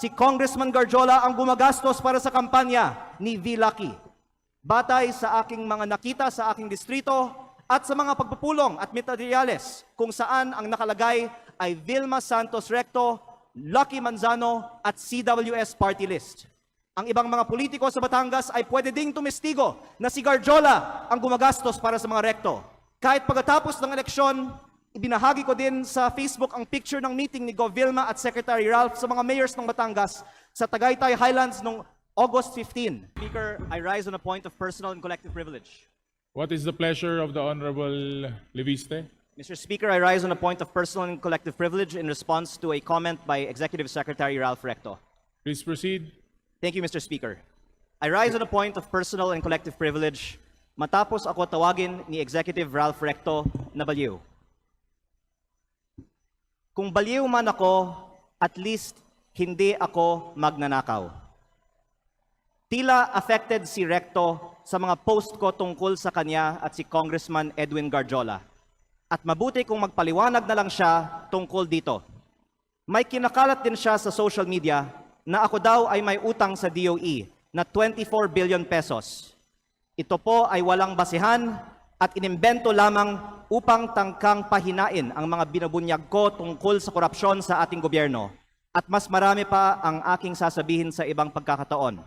Si Congressman Garjola ang gumagastos para sa kampanya ni V. Lucky. Batay sa aking mga nakita sa aking distrito at sa mga pagpupulong at materyales kung saan ang nakalagay ay Vilma Santos Recto, Lucky Manzano at CWS party list. Ang ibang mga politiko sa Batangas ay pwede ding tumestigo na si Garjola ang gumagastos para sa mga rekto. Kahit pagkatapos ng eleksyon, ibinahagi ko din sa Facebook ang picture ng meeting ni Gov. Vilma at Secretary Ralph sa mga mayors ng Batangas sa Tagaytay Highlands noong August 15. Speaker, I rise on a point of personal and collective privilege. What is the pleasure of the Honorable Leviste? Mr. Speaker, I rise on a point of personal and collective privilege in response to a comment by Executive Secretary Ralph Recto. Please proceed. Thank you, Mr. Speaker. I rise on a point of personal and collective privilege matapos ako tawagin ni Executive Ralph Recto na baliw. Kung baliw man ako, at least hindi ako magnanakaw. Tila affected si Recto sa mga post ko tungkol sa kanya at si Congressman Edwin Garjola. At mabuti kung magpaliwanag na lang siya tungkol dito. May kinakalat din siya sa social media na ako daw ay may utang sa DOE na 24 billion pesos. Ito po ay walang basihan at inimbento lamang upang tangkang pahinain ang mga binabunyag ko tungkol sa korupsyon sa ating gobyerno. At mas marami pa ang aking sasabihin sa ibang pagkakataon.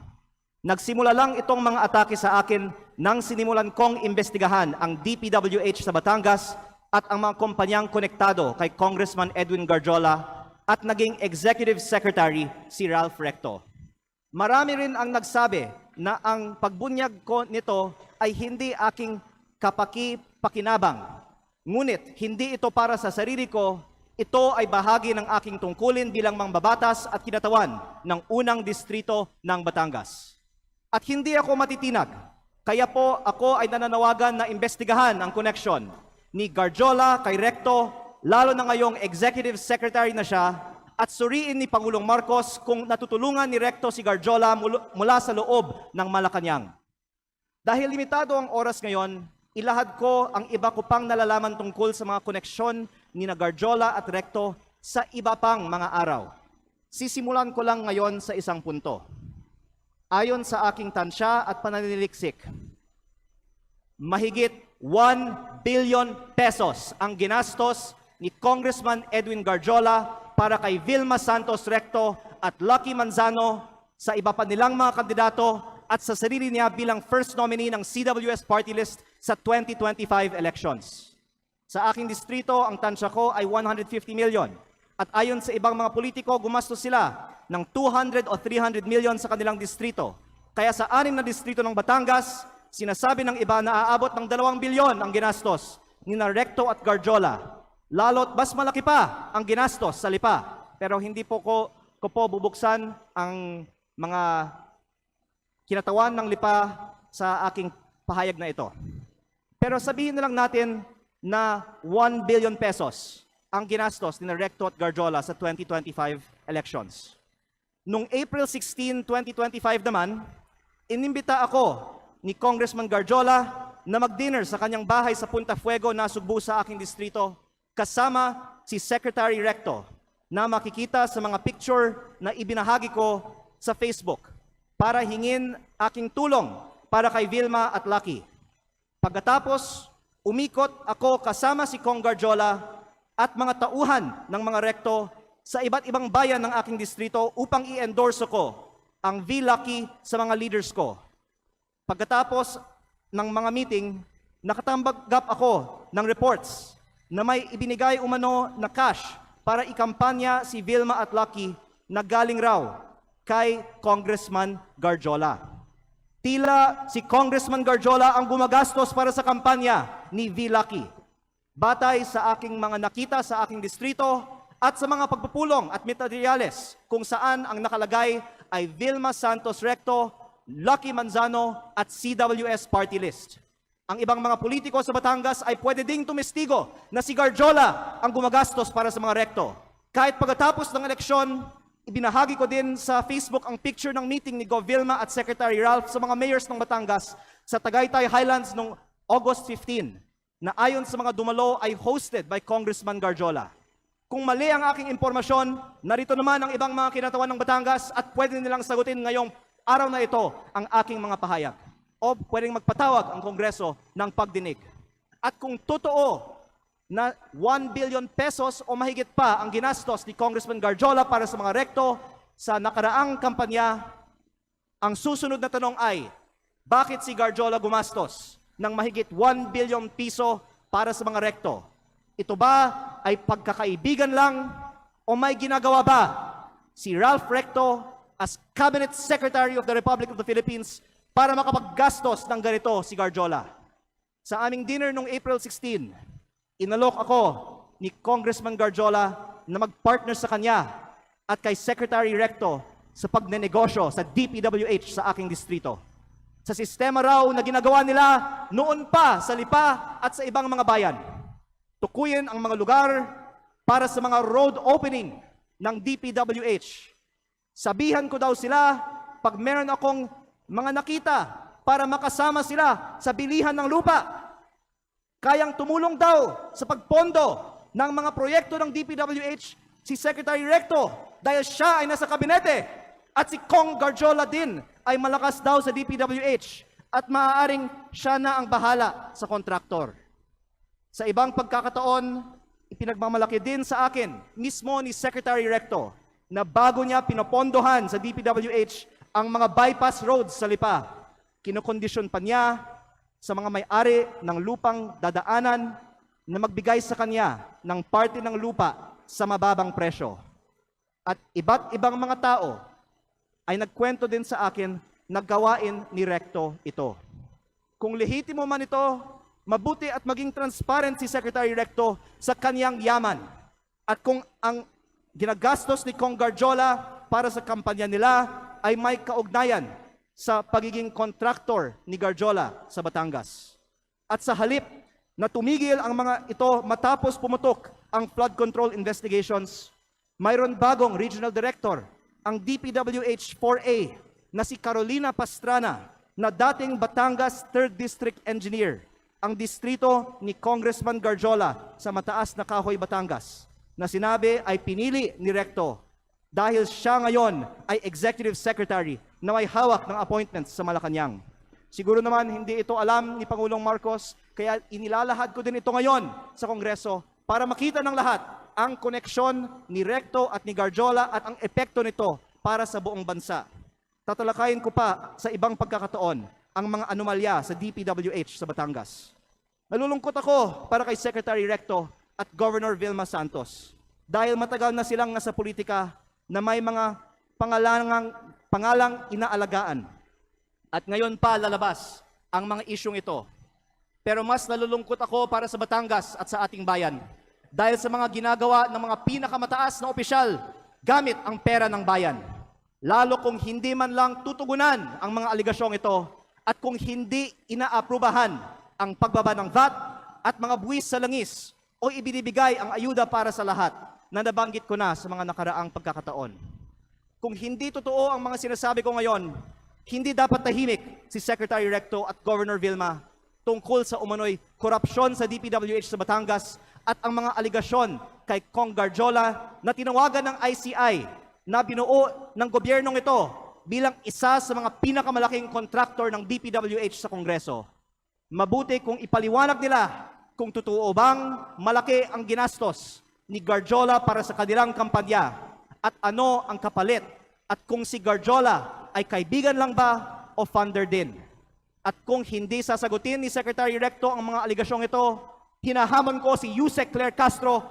Nagsimula lang itong mga atake sa akin nang sinimulan kong imbestigahan ang DPWH sa Batangas at ang mga kumpanyang konektado kay Congressman Edwin Garjola at naging Executive Secretary si Ralph Recto. Marami rin ang nagsabi na ang pagbunyag ko nito ay hindi aking kapaki-pakinabang. Ngunit hindi ito para sa sarili ko, ito ay bahagi ng aking tungkulin bilang mambabatas at kinatawan ng unang distrito ng Batangas. At hindi ako matitinag, kaya po ako ay nananawagan na imbestigahan ang koneksyon ni Garjola kay Recto, lalo na ngayong Executive Secretary na siya, at suriin ni Pangulong Marcos kung natutulungan ni Recto si Garjola mula sa loob ng Malacanang. Dahil limitado ang oras ngayon, ilahad ko ang iba ko pang nalalaman tungkol sa mga koneksyon ni Garjola at Recto sa iba pang mga araw. Sisimulan ko lang ngayon sa isang punto. Ayon sa aking tansya at pananiliksik, mahigit 1 billion pesos ang ginastos ni Congressman Edwin Garjola para kay Vilma Santos Recto at Lucky Manzano sa iba pa nilang mga kandidato at sa sarili niya bilang first nominee ng CWS party list sa 2025 elections. Sa aking distrito, ang tansya ko ay 150 million. At ayon sa ibang mga politiko, gumastos sila ng 200 o 300 million sa kanilang distrito. Kaya sa 6 na distrito ng Batangas, sinasabi ng iba na aabot ng 2 bilyon ang ginastos ni Recto at Garjola. Lalo't mas malaki pa ang ginastos sa Lipa. Pero hindi po ko bubuksan ang mga kinatawan ng Lipa sa aking pahayag na ito. Pero sabihin na lang natin na 1 billion pesos ang ginastos ni Recto at Garjola sa 2025 elections. Noong April 16, 2025 naman, inimbita ako ni Congressman Garjola na mag-dinner sa kanyang bahay sa Punta Fuego na Sugbo sa aking distrito kasama si Secretary Recto na makikita sa mga picture na ibinahagi ko sa Facebook para hingin aking tulong para kay Vilma at Lucky. Pagkatapos, umikot ako kasama si Cong Garjola at mga tauhan ng mga Recto sa iba't ibang bayan ng aking distrito upang i-endorse ko ang V. Lucky sa mga leaders ko. Pagkatapos ng mga meeting, nakatanggap ako ng reports na may ibinigay umano na cash para ikampanya si Vilma at Lucky na galing raw kay Congressman Garjola. Tila si Congressman Garjola ang gumagastos para sa kampanya ni V. Lucky. Batay sa aking mga nakita sa aking distrito at sa mga pagpupulong at materyales kung saan ang nakalagay ay Vilma Santos Recto, Lucky Manzano at CWS party list. Ang ibang mga politiko sa Batangas ay pwede ding tumestigo na si Garjola ang gumagastos para sa mga Recto. Kahit pagkatapos ng eleksyon, ibinahagi ko din sa Facebook ang picture ng meeting ni Gov. Vilma at Secretary Ralph sa mga mayors ng Batangas sa Tagaytay Highlands noong August 15 na ayon sa mga dumalo ay hosted by Congressman Garjola. Kung mali ang aking impormasyon, narito naman ang ibang mga kinatawan ng Batangas at pwede nilang sagutin ngayong araw na ito ang aking mga pahayag. O pwedeng magpatawag ang Kongreso ng pagdinig. At kung totoo na 1 billion pesos o mahigit pa ang ginastos ni Congressman Garjola para sa mga rekto sa nakaraang kampanya, ang susunod na tanong ay, bakit si Garjola gumastos ng mahigit 1 billion piso para sa mga rekto? Ito ba ay pagkakaibigan lang o may ginagawa ba si Ralph Recto as Cabinet Secretary of the Republic of the Philippines para makapaggastos ng ganito si Garjola? Sa aming dinner noong April 16, inalok ako ni Congressman Garjola na magpartner sa kanya at kay Secretary Recto sa pagnenegosyo sa DPWH sa aking distrito. Sa sistema raw na ginagawa nila noon pa sa Lipa at sa ibang mga bayan. Tukuyin ang mga lugar para sa mga road opening ng DPWH. Sabihan ko daw sila pag meron akong mga nakita para makasama sila sa bilihan ng lupa. Kayang tumulong daw sa pagpondo ng mga proyekto ng DPWH si Secretary Recto dahil siya ay nasa kabinete at si Cong Garjola din ay malakas daw sa DPWH at maaaring siya na ang bahala sa kontraktor. Sa ibang pagkakataon, ipinagmamalaki din sa akin mismo ni Secretary Recto na bago niya pinopondohan sa DPWH ang mga bypass roads sa Lipa, kinokondisyon pa niya sa mga may-ari ng lupang dadaanan na magbigay sa kanya ng parte ng lupa sa mababang presyo. At iba't ibang mga tao ay nagkwento din sa akin na gawain ni Recto ito. Kung lehitimo man ito, mabuti at maging transparent si Secretary Recto sa kanyang yaman. At kung ang ginagastos ni Cong Garjola para sa kampanya nila ay may kaugnayan sa pagiging kontraktor ni Garjola sa Batangas. At sa halip na tumigil ang mga ito matapos pumutok ang flood control investigations, mayroon bagong regional director, ang DPWH 4A na si Carolina Pastrana na dating Batangas 3rd District Engineer, ang distrito ni Congressman Garjola sa Mataas na Kahoy, Batangas, na sinabi ay pinili ni Recto dahil siya ngayon ay Executive Secretary na may hawak ng appointments sa Malacanang. Siguro naman hindi ito alam ni Pangulong Marcos, kaya inilalahad ko din ito ngayon sa Kongreso para makita ng lahat ang koneksyon ni Recto at ni Garjola at ang epekto nito para sa buong bansa. Tatalakayin ko pa sa ibang pagkakataon ang mga anomalya sa DPWH sa Batangas. Nalulungkot ako para kay Secretary Recto at Governor Vilma Santos dahil matagal na silang nasa politika na may mga pangalang inaalagaan. At ngayon pa lalabas ang mga isyong ito. Pero mas nalulungkot ako para sa Batangas at sa ating bayan dahil sa mga ginagawa ng mga pinakamataas na opisyal gamit ang pera ng bayan. Lalo kung hindi man lang tutugunan ang mga aligasyong ito at kung hindi inaaprubahan ang pagbaba ng VAT at mga buwis sa langis o ibinibigay ang ayuda para sa lahat na nabanggit ko na sa mga nakaraang pagkakataon. Kung hindi totoo ang mga sinasabi ko ngayon, hindi dapat tahimik si Secretary Recto at Governor Vilma tungkol sa umano'y korupsyon sa DPWH sa Batangas at ang mga aligasyon kay Cong Garjola na tinawagan ng ICI na binuo ng gobyernong ito bilang isa sa mga pinakamalaking kontraktor ng DPWH sa Kongreso. Mabuti kung ipaliwanag nila kung totoo bang malaki ang ginastos ni Garjola para sa kanilang kampanya at ano ang kapalit at kung si Garjola ay kaibigan lang ba o funder din. At kung hindi sasagutin ni Secretary Recto ang mga aligasyong ito, hinahamon ko si Yusek Claire Castro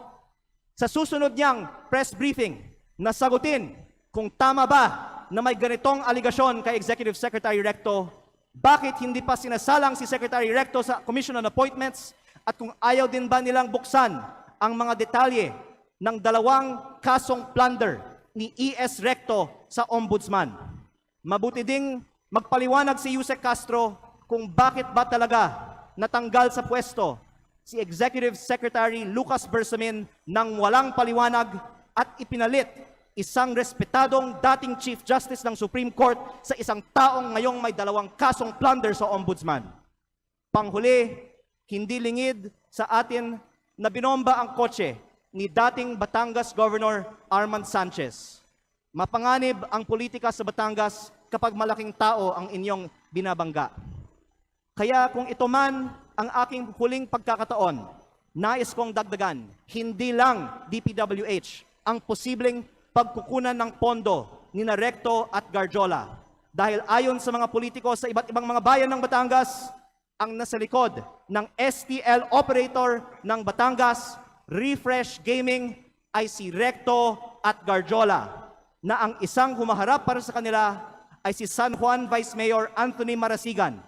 sa susunod niyang press briefing na sagutin kung tama ba na may ganitong aligasyon kay Executive Secretary Recto, bakit hindi pa sinasalang si Secretary Recto sa Commission on Appointments at kung ayaw din ba nilang buksan ang mga detalye ng 2 kasong plunder ni E.S. Recto sa Ombudsman. Mabuti ding magpaliwanag si Yusek Castro kung bakit ba talaga natanggal sa pwesto si Executive Secretary Lucas Bersamin nang walang paliwanag at ipinalit isang respetadong dating Chief Justice ng Supreme Court sa isang taong ngayong may 2 kasong plunder sa Ombudsman. Panghuli, hindi lingid sa atin na binomba ang kotse ni dating Batangas Governor Armand Sanchez. Mapanganib ang politika sa Batangas kapag malaking tao ang inyong binabangga. Kaya kung ito man ang aking huling pagkakataon, nais kong dagdagan, hindi lang DPWH ang posibleng pagkukunan ng pondo ni Recto at Garjola. Dahil ayon sa mga politiko sa iba't ibang mga bayan ng Batangas, ang nasa likod ng STL operator ng Batangas, Refresh Gaming, ay si Recto at Garjola, na ang isang humaharap para sa kanila ay si San Juan Vice Mayor Anthony Marasigan,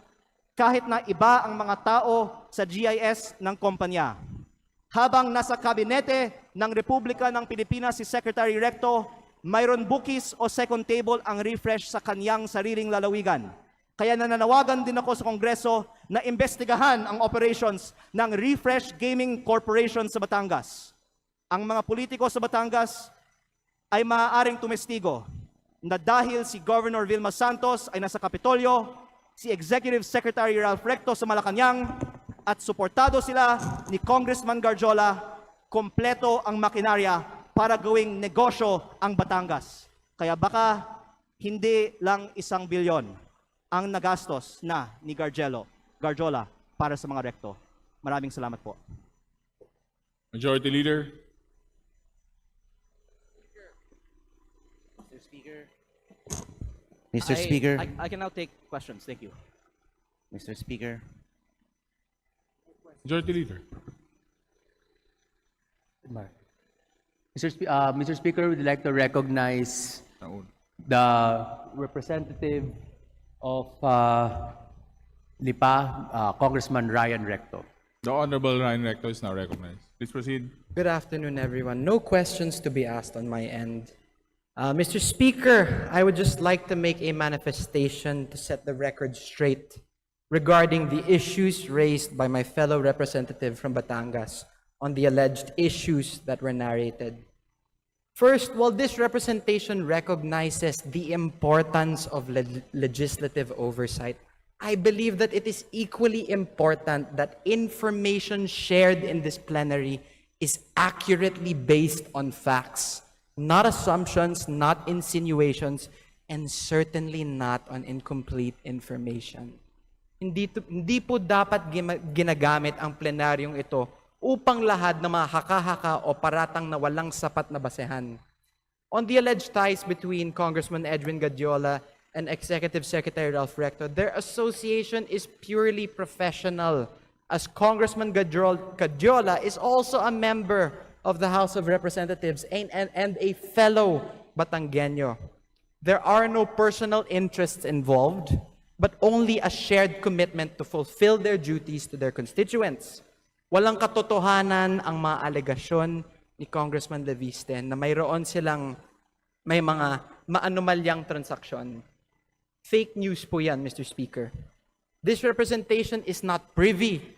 kahit na iba ang mga tao sa GIS ng kumpanya. Habang nasa kabinete ng Republika ng Pilipinas si Secretary Recto, mayroon bookies o second table ang Refresh sa kanyang sariling lalawigan. Kaya nananawagan din ako sa Kongreso na imbestigahan ang operations ng Refresh Gaming Corporation sa Batangas. Ang mga politiko sa Batangas ay maaaring tumestigo na dahil si Governor Vilma Santos ay nasa Kapitolyo, si Executive Secretary Ralph Recto sa Malacanang, at suportado sila ni Congressman Garjola, kompleto ang makinarya para gawing negosyo ang Batangas. Kaya baka hindi lang 1 bilyon ang nagastos na ni Garjola para sa mga Recto. Maraming salamat po. Majority Leader. Mr. Speaker, I can now take questions. Thank you. Mr. Speaker, Majority Leader. Mr. Speaker, we'd like to recognize the representative of Lipa, Congressman Ryan Recto. The Honorable Ryan Recto is now recognized. Please proceed. Good afternoon, everyone. No questions to be asked on my end. Mr. Speaker, I would just like to make a manifestation to set the record straight regarding the issues raised by my fellow representative from Batangas on the alleged issues that were narrated. First, while this representation recognizes the importance of legislative oversight, I believe that it is equally important that information shared in this plenary is accurately based on facts, not assumptions, not insinuations, and certainly not on incomplete information. Hindi po dapat ginagamit ang plenaryong ito upang lahad ng mga haka-haka o paratang na walang sapat na basehan. On the alleged ties between Congressman Edwin Gadiola and Executive Secretary Ralph Recto, their association is purely professional, as Congressman Gadiola is also a member of the House of Representatives and a fellow Batangueño. There are no personal interests involved, but only a shared commitment to fulfill their duties to their constituents. Walang katotohanan ang mga alegasyon ni Congressman Leviste na mayroon silang may mga maanumalyang transaksyon. Fake news po yan, Mr. Speaker. This representation is not privy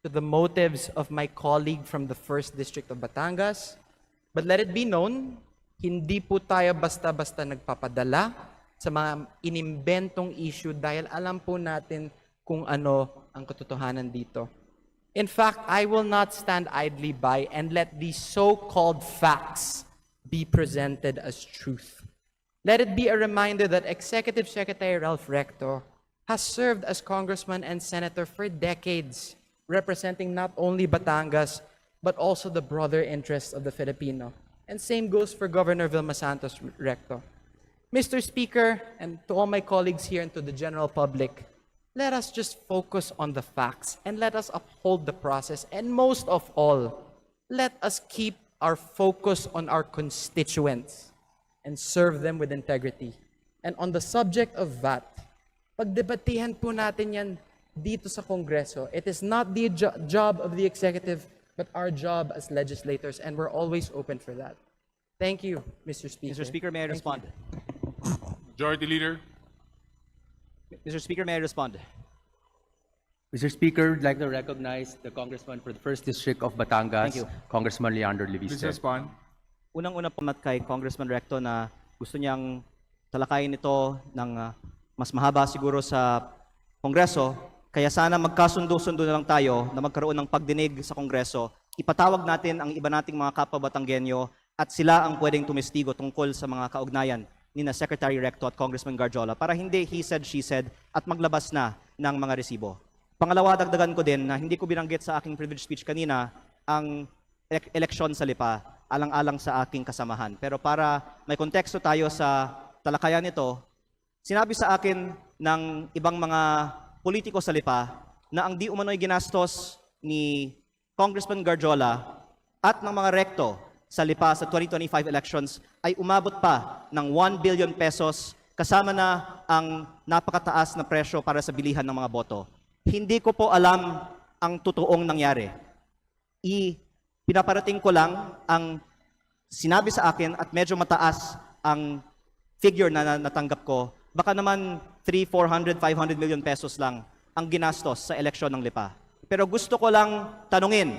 to the motives of my colleague from the 1st District of Batangas, but let it be known, hindi po tayo basta-basta nagpapadala sa mga inimbentong issue dahil alam po natin kung ano ang katotohanan dito. In fact, I will not stand idly by and let these so-called facts be presented as truth. Let it be a reminder that Executive Secretary Ralph Recto has served as congressman and senator for decades, representing not only Batangas, but also the broader interests of the Filipino. And same goes for Governor Vilma Santos Recto. Mr. Speaker, and to all my colleagues here and to the general public, let us just focus on the facts and let us uphold the process. And most of all, let us keep our focus on our constituents and serve them with integrity. And on the subject of VAT, pagdebatihan po natin yan dito sa Kongreso. It is not the job of the executive, but our job as legislators, and we're always open for that. Thank you, Mr. Speaker. Mr. Speaker, may I Thank respond? Majority Leader. Mr. Speaker, may I respond? Mr. Speaker, I'd like to recognize the Congressman for the 1st District of Batangas, Thank you. Congressman Leandro Please Leviste. respond. Unang-una po kay Congressman Recto na gusto niyang talakayin ito ng mas mahaba siguro sa Kongreso. Kaya sana magkasundo-sundo na lang tayo na magkaroon ng pagdinig sa Kongreso ipatawag natin ang iba nating mga kapwa Batanggenyo at sila ang pwedeng tumestigo tungkol sa mga kaugnayan ni na Secretary Recto at Congressman Garjola para hindi he said, she said at maglabas na ng mga resibo. Pangalawa, dagdagan ko din na hindi ko binanggit sa aking privilege speech kanina ang eleksyon sa Lipa, alang-alang sa aking kasamahan. Pero para may konteksto tayo sa talakayan nito, sinabi sa akin ng ibang mga politiko sa Lipa na ang di umano'y ginastos ni Congressman Garjola at ng mga Recto sa Lipa sa 2025 elections ay umabot pa ng 1 billion pesos kasama na ang napakataas na presyo para sa bilihan ng mga boto. Hindi ko po alam ang totoong nangyari. Pinaparating ko lang ang sinabi sa akin at medyo mataas ang figure na natanggap ko. Baka naman 300, 400, 500 million pesos lang ang ginastos sa eleksyon ng Lipa. Pero gusto ko lang tanungin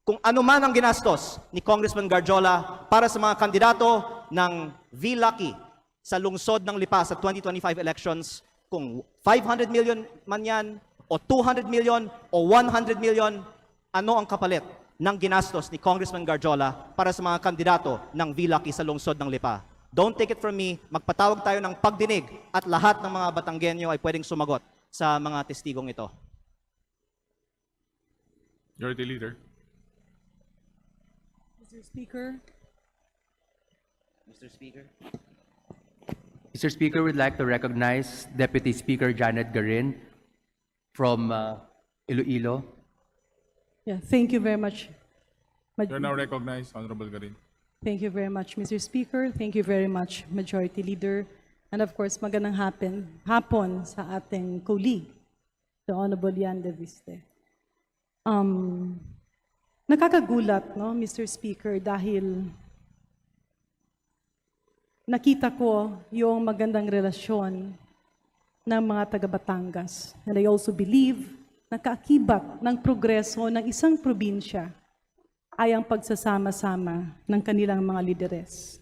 kung ano man ang ginastos ni Congressman Garjola para sa mga kandidato ng V-Lucky sa lungsod ng Lipa sa 2025 elections, kung 500 million man yan, o 200 million, o 100 million, ano ang kapalit ng ginastos ni Congressman Garjola para sa mga kandidato ng V-Lucky sa lungsod ng Lipa? Don't take it from me, magpatawag tayo ng pagdinig at lahat ng mga Batanggenyo ay pwedeng sumagot sa mga testigong ito. Majority Leader. Mr. Speaker, Mr. Speaker. Mr. Speaker, we'd like to recognize Deputy Speaker Janet Garin from Iloilo. yeah, thank you very much. You're now recognized, Honorable Garin. Thank you very much, Mr. Speaker. Thank you very much, Majority Leader. And of course, magandang hapon sa ating colleague, the Honorable Yan De Viste. Nakakagulat, no, Mr. Speaker, dahil nakita ko yung magandang relasyon ng mga taga Batangas. And I also believe na kaakibat ng progreso ng isang probinsya ay ang pagsasama-sama ng kanilang mga lideres.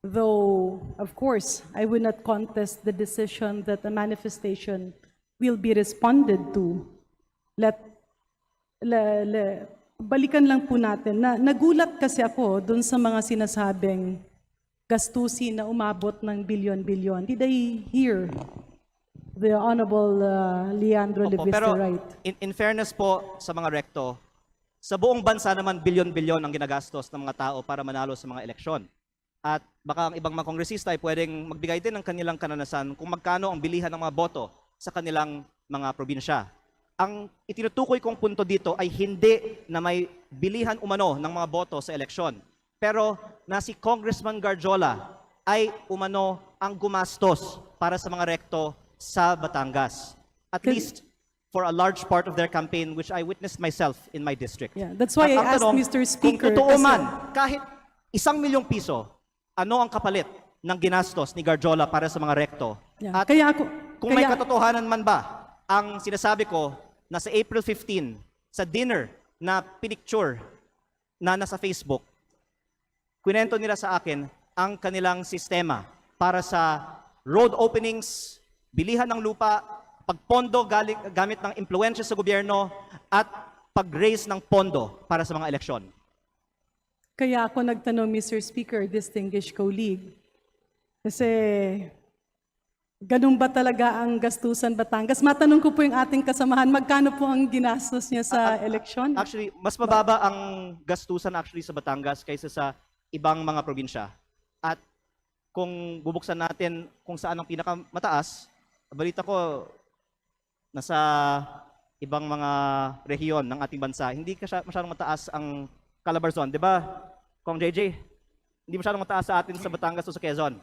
Though, of course, I would not contest the decision that the manifestation will be responded to. Balikan lang po natin na nagulat kasi ako dun sa mga sinasabing gastusin na umabot ng bilyon-bilyon. Did I hear the Honorable Leandro Opo, Leviste pero right? in fairness po sa mga Recto, sa buong bansa naman bilyon-bilyon ang ginagastos ng mga tao para manalo sa mga eleksyon. At baka ang ibang mga kongresista ay pwedeng magbigay din ng kanilang kananasan kung magkano ang bilihan ng mga boto sa kanilang mga probinsya. Ang itinutukoy kong punto dito ay hindi na may bilihan umano ng mga boto sa eleksyon. Pero na si Congressman Garjola ay umano ang gumastos para sa mga Recto sa Batangas. At least for a large part of their campaign, which I witnessed myself in my district. Yeah, that's why At I ang asked tanong, Mr. Speaker. kung totoo kasi- man, kahit 1 milyong piso, ano ang kapalit ng ginastos ni Garjola para sa mga Recto? Yeah, At kung may katotohanan man ba, ang sinasabi ko na sa April 15, sa dinner na pinicture na nasa Facebook, kwento nila sa akin ang kanilang sistema para sa road openings, bilihan ng lupa, pagpondo gamit ng impluensya sa gobyerno, at pag-raise ng pondo para sa mga eleksyon. Kaya ako nagtanong, Mr. Speaker, distinguished colleague, kasi ganun ba talaga ang gastusan Batangas? Matanong ko po yung ating kasamahan, magkano po ang ginastos niya sa eleksyon? Actually, mas mababa ang gastusan actually sa Batangas kaysa sa ibang mga probinsya. At kung bubuksan natin kung saan ang pinakamataas, balita ko nasa ibang mga rehiyon ng ating bansa, hindi masyadong mataas ang Calabarzon, di ba? Kong JJ, hindi masyadong mataas sa atin sa Batangas o sa Quezon.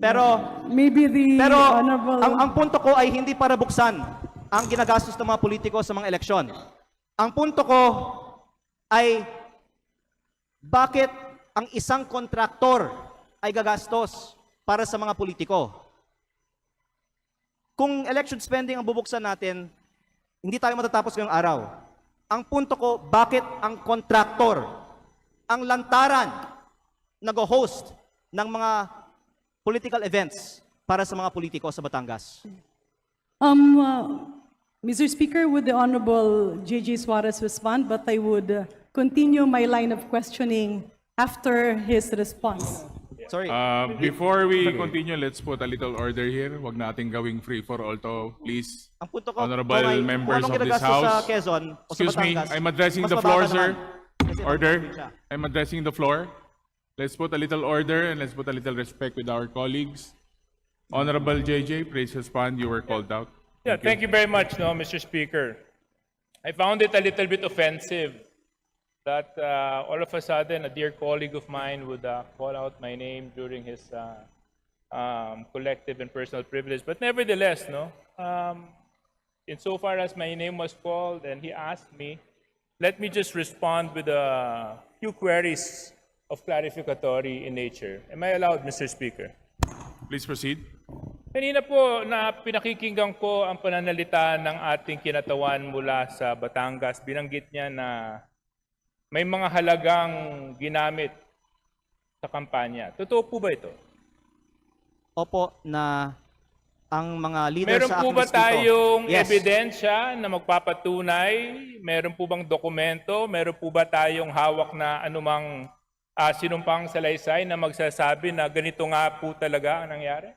Pero Maybe the Pero Honorable... ang punto ko ay hindi para buksan ang ginagastos ng mga politiko sa mga eleksyon. Ang punto ko ay bakit ang isang kontraktor ay gagastos para sa mga politiko? Kung election spending ang bubuksan natin, hindi tayo matatapos ngayong araw. Ang punto ko, bakit ang kontraktor, ang lantaran, nag-host ng mga political events para sa mga politiko sa Batangas? Mr. Speaker, would the Honorable J.J. Suarez respond? But I would continue my line of questioning after his response. Sorry. Before we continue, let's put a little order here. Huwag nating gawing free for all to, please. Ang punto ko, Honorable kung ay- members kung of anong this ginagastos sa House. Quezon o sa Excuse me, Batangas, I'm addressing mas the floor, mababa sir. naman. Kasi Order. siya. I'm addressing the floor. Let's put a little order and let's put a little respect with our colleagues. Honorable JJ, please respond. You were called out. Yeah, thank you very much, no, Mr. Speaker. I found it a little bit offensive that all of a sudden a dear colleague of mine would call out my name during his collective and personal privilege. But nevertheless, no, insofar as my name was called and he asked me, let me just respond with a few queries of clarificatory in nature. Am I allowed, Mr. Speaker? Please proceed. Kanina po na pinakikinggan ko ang pananalita ng ating kinatawan mula sa Batangas. Binanggit niya na may mga halagang ginamit sa kampanya. Totoo po ba ito? Opo, na ang mga leaders Meron sa po aking ba distrito- tayong Yes. ebidensya na magpapatunay? Meron po bang dokumento? Meron po ba tayong hawak na anumang sinumpang salaysay na magsasabi na ganito nga po talaga ang nangyari?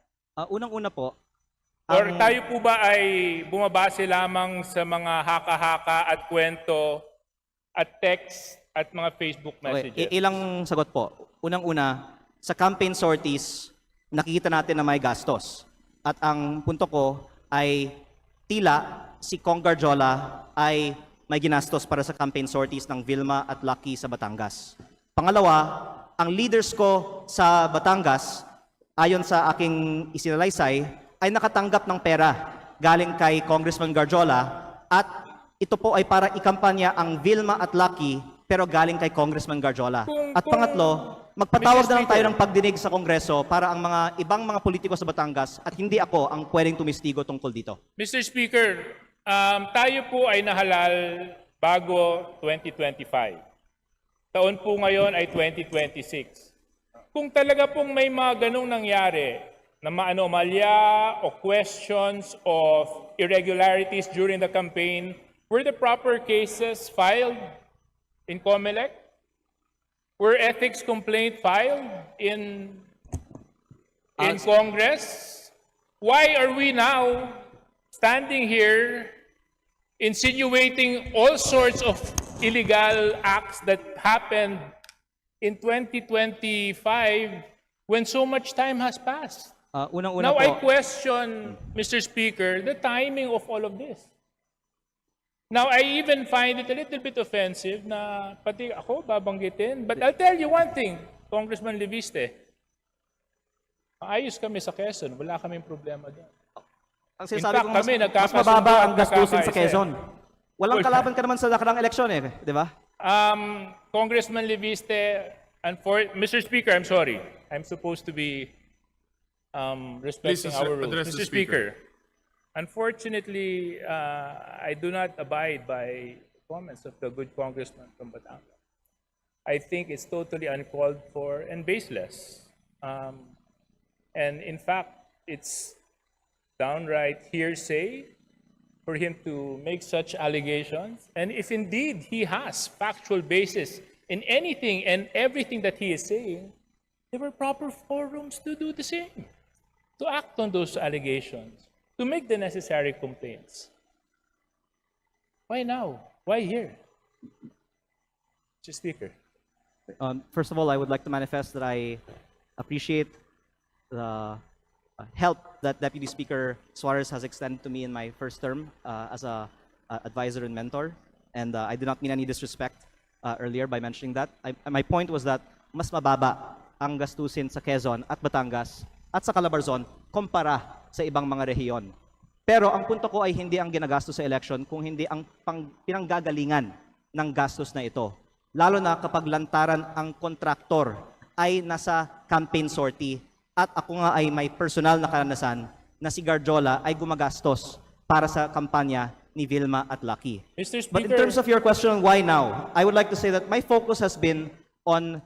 Unang-una po, Or tayo po ba ay bumabase lamang sa mga haka-haka at kwento at text at mga Facebook okay, messages? ilang sagot po. Unang-una, sa campaign sorties, nakikita natin na may gastos. At ang punto ko ay tila si Kong Garjola ay may ginastos para sa campaign sorties ng Vilma at Lucky sa Batangas. Pangalawa, ang leaders ko sa Batangas, ayon sa aking isinalaysay, ay nakatanggap ng pera galing kay Congressman Garjola at ito po ay para ikampanya ang Vilma at Lucky pero galing kay Congressman Garjola. At pangatlo, magpatawag na lang tayo ng pagdinig sa Kongreso para ang mga ibang mga politiko sa Batangas at hindi ako ang pwedeng tumistigo tungkol dito. Mr. Speaker, tayo po ay nahalal bago 2025. Taon po ngayon ay 2026. Kung talaga pong may mga ganong nangyari na maanomalya o questions of irregularities during the campaign, were the proper cases filed in COMELEC? Were ethics complaint filed in Congress? Why are we now standing here insinuating all sorts of illegal acts that happened in 2025 when so much time has passed? Unang-una Now po, I question, Mr. Speaker, the timing of all of this. Now I even find it a little bit offensive na pati ako babanggitin. But I'll tell you one thing, Congressman Leviste, maayos kami sa Quezon, wala kaming problema doon. ang In sinasabi fact, ko kami mas nagkakasundo mababa at ang gastusin sa nagkakaisa. Quezon. Walang kalaban ka naman sa nakarang eleksyon di ba? Congressman Leviste, Mr. Speaker, I'm sorry. I'm supposed to be respecting Please, our rules. address the Mr. Speaker, unfortunately, I do not abide by comments of the good congressman from Batangas. I think it's totally uncalled for and baseless. And in fact, it's downright hearsay for him to make such allegations. And if indeed he has factual basis in anything and everything that he is saying, there were proper forums to do the same, to act on those allegations, to make the necessary complaints. Why now? Why here? Mr. Speaker. First of all, I would like to manifest that I appreciate the help that Deputy Speaker Suarez has extended to me in my first term as a advisor and mentor. And I did not mean any disrespect earlier by mentioning that. My point was that mas mababa ang gastusin sa Quezon at Batangas at sa Calabarzon kumpara sa ibang mga rehiyon. Pero ang punto ko ay hindi ang ginagastos sa election kung hindi ang pinanggagalingan ng gastos na ito. Lalo na kapag lantaran ang kontraktor ay nasa campaign sortie at ako nga ay may personal na karanasan na si Garjola ay gumagastos para sa kampanya ni Vilma at Lucky. Mr. Speaker. But in terms of your question on why now, I would like to say that my focus has been on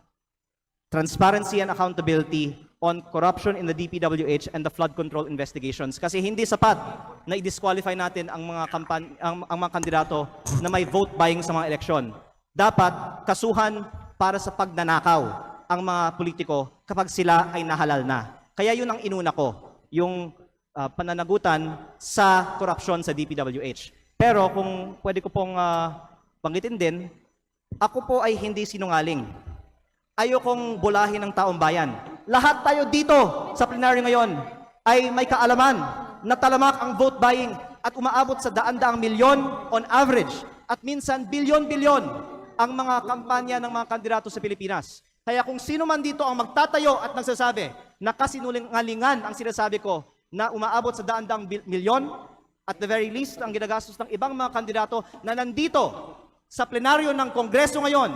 transparency and accountability on corruption in the DPWH and the flood control investigations. Kasi hindi sapat na i-disqualify natin ang mga ang mga kandidato na may vote buying sa mga eleksyon. Dapat kasuhan para sa pagnanakaw ang mga politiko kapag sila ay nahalal na. Kaya yun ang inuna ko, yung pananagutan sa korupsyon sa DPWH. Pero kung pwede ko pong banggitin din, ako po ay hindi sinungaling. Ayokong bulahin ng taong bayan. Lahat tayo dito sa plenaryo ngayon ay may kaalaman na talamak ang vote buying at umaabot sa daan-daang milyon on average at minsan bilyon-bilyon ang mga kampanya ng mga kandidato sa Pilipinas. Kaya kung sino man dito ang magtatayo at nagsasabi na kasinungalingan ang sinasabi ko na umaabot sa daan-daang milyon, at the very least ang ginagastos ng ibang mga kandidato na nandito sa plenaryo ng Kongreso ngayon,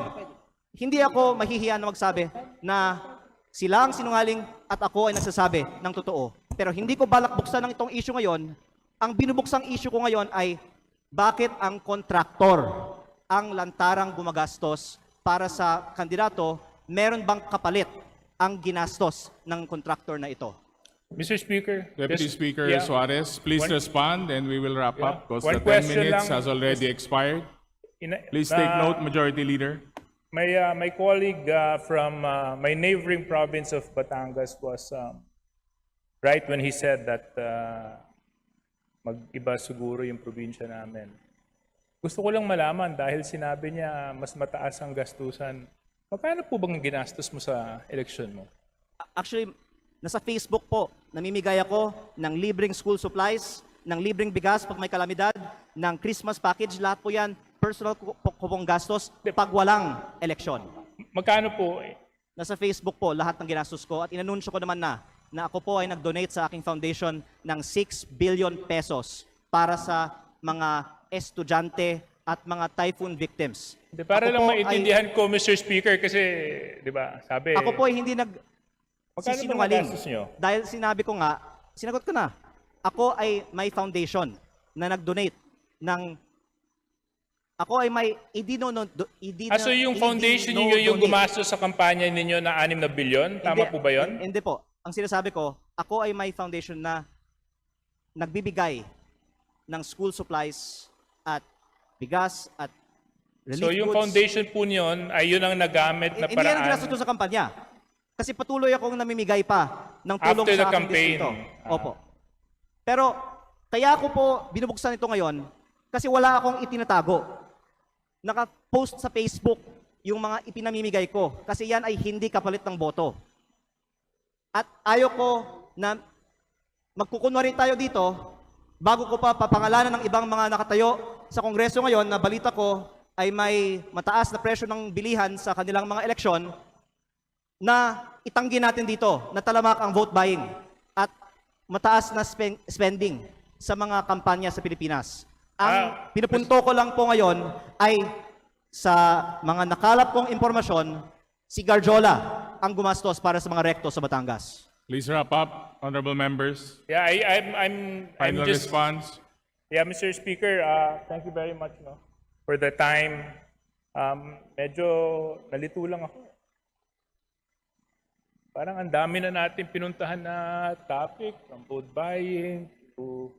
hindi ako mahihiya na magsabi na sila ang sinungaling at ako ay nagsasabi ng totoo. Pero hindi ko balak buksan ng itong issue ngayon. Ang binubuksang issue ko ngayon ay bakit ang kontraktor ang lantarang gumagastos para sa kandidato, meron bang kapalit ang ginastos ng kontraktor na ito? Mr. Speaker. Deputy just- Speaker yeah. Suarez, please One- respond and we will wrap Yeah. up because One the 10 question minutes lang. has already expired. Please take note, Majority Leader. My colleague from my neighboring province of Batangas was right when he said that mag-iba siguro yung probinsya namin. Gusto ko lang malaman dahil sinabi niya mas mataas ang gastusan. Magkano po bang ginastos mo sa eleksyon mo? Actually, nasa Facebook po, namimigay ako ng libreng school supplies, ng libreng bigas pag may kalamidad, ng Christmas package, lahat po yan, personal ko pong gastos pag walang eleksyon. Magkano po? Nasa Facebook po, lahat ng ginastos ko at inanunsyo ko naman na ako po ay nag-donate sa aking foundation ng 6 billion pesos para sa mga estudyante at mga typhoon victims. Di, para Ako lang po maintindihan ko, Mr. Speaker, kasi, di ba, sabi... Ako po ay hindi Magkano ba sisinungaling. nagastos nyo? Dahil sinabi ko nga, sinagot ko na, ako ay may foundation na nag-donate ng ako ay may So yung foundation niyo yung gumastos sa kampanya ninyo na 6 na bilyon? Tama po ba yun? Hindi po. Ang sinasabi ko, ako ay may foundation na nagbibigay ng school supplies at bigas at relief So yung goods. foundation po niyon ay yun ang nagamit na Hindi yan ang ginastos paraan ko sa kampanya. Kasi patuloy akong namimigay pa ng tulong after the sa aking campaign. distrito. Opo. Pero kaya ako po binubuksan ito ngayon kasi wala akong itinatago. Naka-post sa Facebook yung mga ipinamimigay ko kasi yan ay hindi kapalit ng boto. At ayaw ko na magkukunwari tayo dito bago ko pa papangalanan ng ibang mga nakatayo sa Kongreso ngayon na balita ko ay may mataas na presyo ng bilihan sa kanilang mga eleksyon na itanggi natin dito na talamak ang vote buying at mataas na spending sa mga kampanya sa Pilipinas. Ang pinupunto ko lang po ngayon ay sa mga nakalap kong impormasyon, si Garjola ang gumastos para sa mga rekto sa Batangas. Please wrap up, honorable members. Yeah, I'm Final just... response. Yeah, Mr. Speaker, thank you very much for the time. Medyo nalito lang ako. Parang ang dami na natin pinuntahan na topic, from vote buying to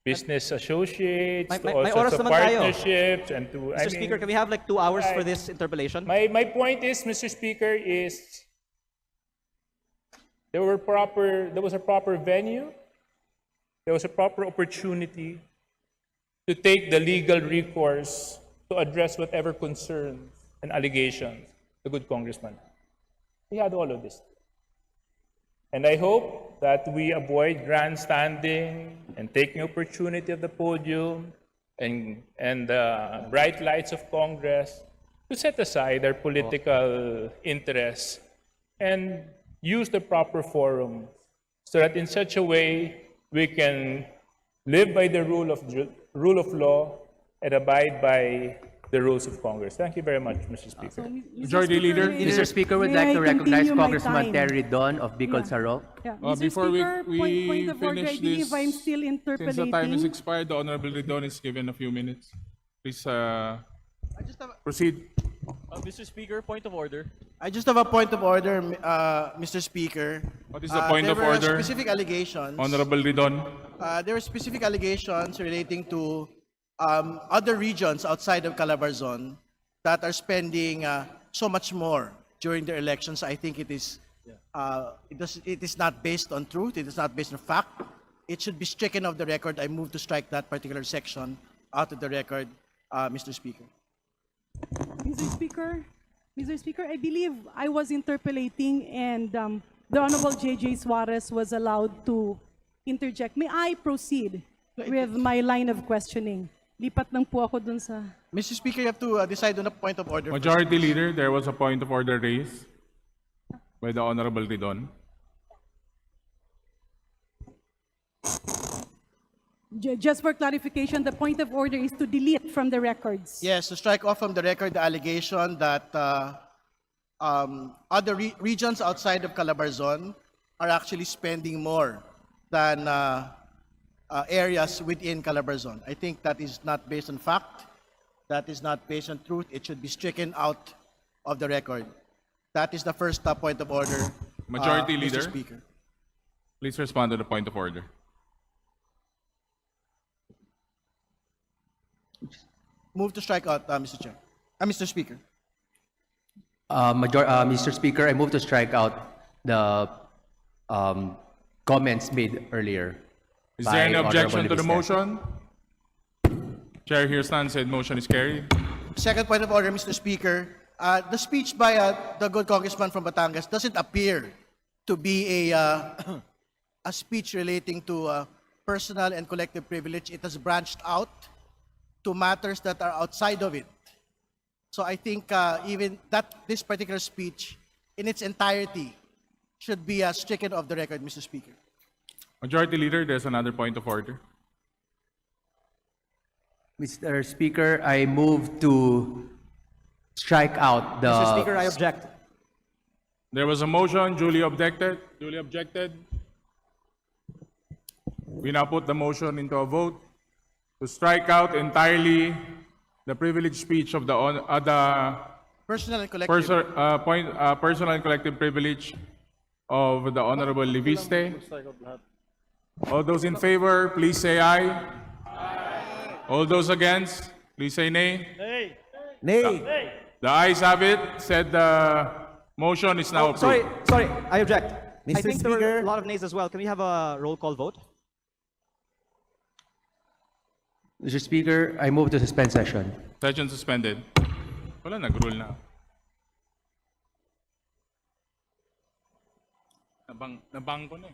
business associates, to all may oras sorts of naman tayo. partnerships, and to... Mr. Speaker, can we have like 2 hours for this interpellation? My point is, Mr. Speaker, is there was a proper venue, there was a proper opportunity to take the legal recourse to address whatever concerns and allegations the good congressman. We had all of this. And I hope that we avoid grandstanding and taking opportunity of the podium and the bright lights of Congress to set aside our political interests and use the proper forum so that in such a way we can live by the rule of law and abide by the rules of Congress. Thank you very much, Mr. Speaker. Majority Leader. Mr. Speaker, would like to recognize Congressman Terry Don of Bicol Sarok. Yeah. Before Mr. we Speaker, point of order, finish I believe this, I'm still since the time is interpolating. expired, the Honorable Ridon is given a few minutes. Please Proceed. Mr. Speaker, point of order. I just have a point of order, Mr. Speaker. What is the point there of were order? Specific allegations. Honorable Ridon. There were specific allegations relating to other regions outside of Calabarzon that are spending so much more during their elections. I think it is not based on truth. It is not based on fact. It should be stricken off the record. I move to strike that particular section out of the record, Mr. Speaker. Mr. Speaker, I believe I was interpolating and the Honorable J.J. Suarez was allowed to interject. May I proceed with my line of questioning? Lipat lang po ako dun sa... Mr. Speaker, you have to decide on a point of order. Majority Leader, there was a point of order raised by the Honorable Ridon. Just for clarification, the point of order is to delete from the records. Yes, to strike off from the record the allegation that other regions outside of Calabarzon are actually spending more than areas within Calabarzon. I think that is not based on fact. That is not based on truth. It should be stricken out of the record. That is the first point of order. Majority Leader. Mr. Speaker. Please respond to the point of order. Move to strike out, Mr. Chair. Mr. Speaker. Mr. Speaker, I move to strike out the comments made earlier. Is by there any objection Honorable to the Levistel. motion? Chair hears none, said motion is carried. Second point of order, Mr. Speaker. The speech by the good congressman from Batangas doesn't appear to be a speech relating to personal and collective privilege. It has branched out to matters that are outside of it. So I think even this particular speech in its entirety should be stricken off the record, Mr. Speaker. Majority Leader, there's another point of order. Mr. Speaker, I move to strike out the... Mr. Speaker, I object. There was a motion, duly objected. Duly objected. We now put the motion into a vote to strike out entirely the privileged speech of the other Personal and collective. personal and collective privilege of the Honorable Leviste. All those in favor, please say aye. All those against, please say nay. Nay. The ayes have it. Said the motion is now approved. Sorry, I object. I Mr. think there were Speaker. a lot of nays as well. Can we have a roll call vote? Mr. Speaker, I move to suspend session. Session suspended. Wala, nag-rule na. Nabang ko na eh.